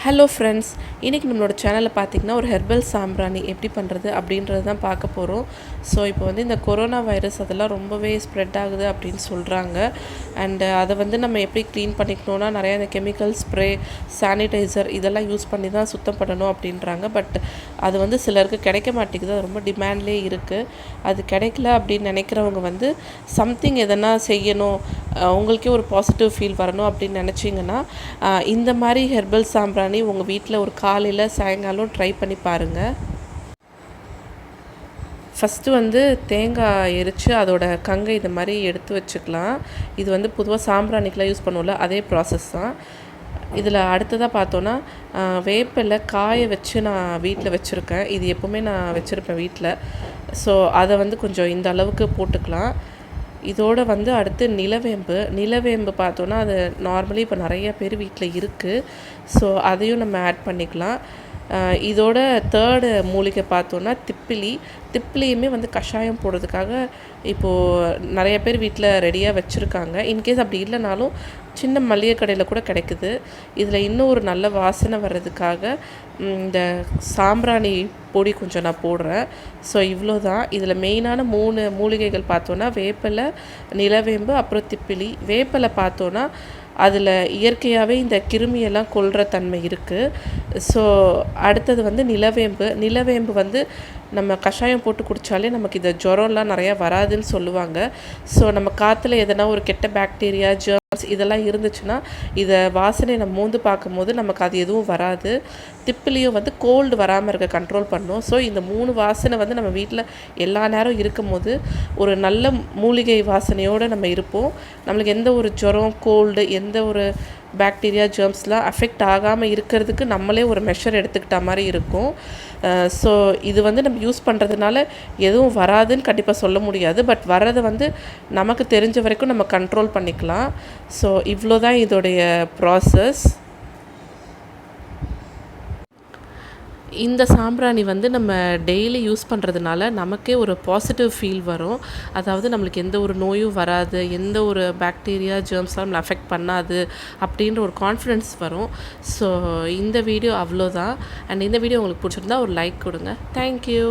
Hello friends, இன்றைக்கி நம்மளோட சேனலில் பார்த்திங்கன்னா ஒரு ஹெர்பல் சாம்பிராணி எப்படி பண்ணுறது அப்படின்றது தான் பார்க்க போகிறோம். ஸோ இப்போ வந்து இந்த கொரோனா வைரஸ் அதெல்லாம் ரொம்பவே ஸ்ப்ரெட் ஆகுது அப்படின்னு சொல்கிறாங்க. அண்டு அதை வந்து நம்ம எப்படி க்ளீன் பண்ணிக்கணுன்னா நிறையா இந்த கெமிக்கல் ஸ்ப்ரே, சானிடைசர் இதெல்லாம் யூஸ் பண்ணி தான் சுத்தம் பண்ணணும் அப்படின்றாங்க. பட் அது வந்து சிலருக்கு கிடைக்க மாட்டேங்குது, அது ரொம்ப டிமாண்ட்லேயே இருக்குது. அது கிடைக்கல அப்படின்னு நினைக்கிறவங்க வந்து சம்திங் எதனா செய்யணும், உங்களுக்கே ஒரு பாசிட்டிவ் ஃபீல் வரணும் அப்படின்னு நினச்சிங்கன்னா இந்த மாதிரி ஹெர்பல் சாம்பிராணி உங்கள் வீட்டில் ஒரு காலையில் சாயங்காலம் ட்ரை பண்ணி பாருங்கள். ஃபஸ்ட்டு வந்து தேங்காய் எரித்து அதோட கங்கை இந்த மாதிரி எடுத்து வச்சுக்கலாம். இது வந்து பொதுவாக சாம்பிராணிக்கெலாம் யூஸ் பண்ணுவோம்ல, அதே ப்ராசஸ் தான். இதில் அடுத்ததாக பார்த்தோன்னா வேப்பிலை காய வச்சு நான் வீட்டில் வச்சுருக்கேன். இது எப்போவுமே நான் வச்சுருப்பேன் வீட்டில். ஸோ அதை வந்து கொஞ்சம் இந்த அளவுக்கு போட்டுக்கலாம். இதோடு வந்து அடுத்து நிலவேம்பு பார்த்தோன்னா அது நார்மலி இப்போ நிறைய பேர் வீட்டில் இருக்குது. ஸோ அதையும் நம்ம ஆட் பண்ணிக்கலாம். இதோட தேர்டு மூலிகை பார்த்தோன்னா திப்பிலியுமே வந்து கஷாயம் போடுறதுக்காக இப்போது நிறைய பேர் வீட்டில் ரெடியாக வச்சுருக்காங்க. இன்கேஸ் அப்படி இல்லைனாலும் சின்ன மளிகை கடையில் கூட கிடைக்குது. இதில் இன்னும் ஒரு நல்ல வாசனை வர்றதுக்காக இந்த சாம்பிராணி பொடி கொஞ்சம் நான் போடுறேன். ஸோ இவ்வளோ தான். இதில் மெயினான 3 மூலிகைகள் பார்த்தோன்னா வேப்பிலை, நிலவேம்பு, அப்புறம் திப்பிலி. வேப்பிலை பார்த்தோன்னா அதில் இயற்கையாகவே இந்த கிருமியெல்லாம் கொல்கிற தன்மை இருக்குது. ஸோ அடுத்தது வந்து நிலவேம்பு வந்து நம்ம கஷாயம் போட்டு குடித்தாலே நமக்கு இந்த ஜுரம்லாம் நிறையா வராதுன்னு சொல்லுவாங்க. ஸோ நம்ம காற்றுல எதனா ஒரு கெட்ட பாக்டீரியா, ஜெர்ம்ஸ் இதெல்லாம் இருந்துச்சுன்னா இதை வாசனை நம்ம மோந்து பார்க்கும்போது நமக்கு அது எதுவும் வராது. திப்பிலியும் வந்து கோல்டு வராமல் இருக்க கண்ட்ரோல் பண்ணும். ஸோ இந்த 3 வாசனை வந்து நம்ம வீட்டில் எல்லா நேரம் இருக்கும் போது ஒரு நல்ல மூலிகை வாசனையோடு நம்ம இருப்போம். நம்மளுக்கு எந்த ஒரு ஜுரம், கோல்டு, எந்த ஒரு பாக்டீரியா, ஜெர்ம்ஸ்லாம் அஃபெக்ட் ஆகாமல் இருக்கிறதுக்கு நம்மளே ஒரு மெஷர் எடுத்துக்கிட்ட மாதிரி இருக்கும். ஸோ இது வந்து நம்ம யூஸ் பண்ணுறதுனால எதுவும் வராதுன்னு கண்டிப்பாக சொல்ல முடியாது. பட் வர்றதை வந்து நமக்கு தெரிஞ்ச வரைக்கும் நம்ம கண்ட்ரோல் பண்ணிக்கலாம். ஸோ இவ்வளோ தான் இதோடைய ப்ராசஸ். இந்த சாம்பிராணி வந்து நம்ம டெய்லி யூஸ் பண்ணுறதுனால நமக்கே ஒரு பாசிட்டிவ் ஃபீல் வரும். அதாவது நம்மளுக்கு எந்த ஒரு நோயும் வராது, எந்த ஒரு பாக்டீரியா, ஜெர்ம்ஸ்லாம் நம்மளை அஃபெக்ட் பண்ணாது அப்படின்ற ஒரு கான்ஃபிடென்ஸ் வரும். ஸோ இந்த வீடியோ அவ்வளோதான். அண்ட் இந்த வீடியோ உங்களுக்கு பிடிச்சிருந்தா ஒரு லைக் கொடுங்க. தேங்க்யூ.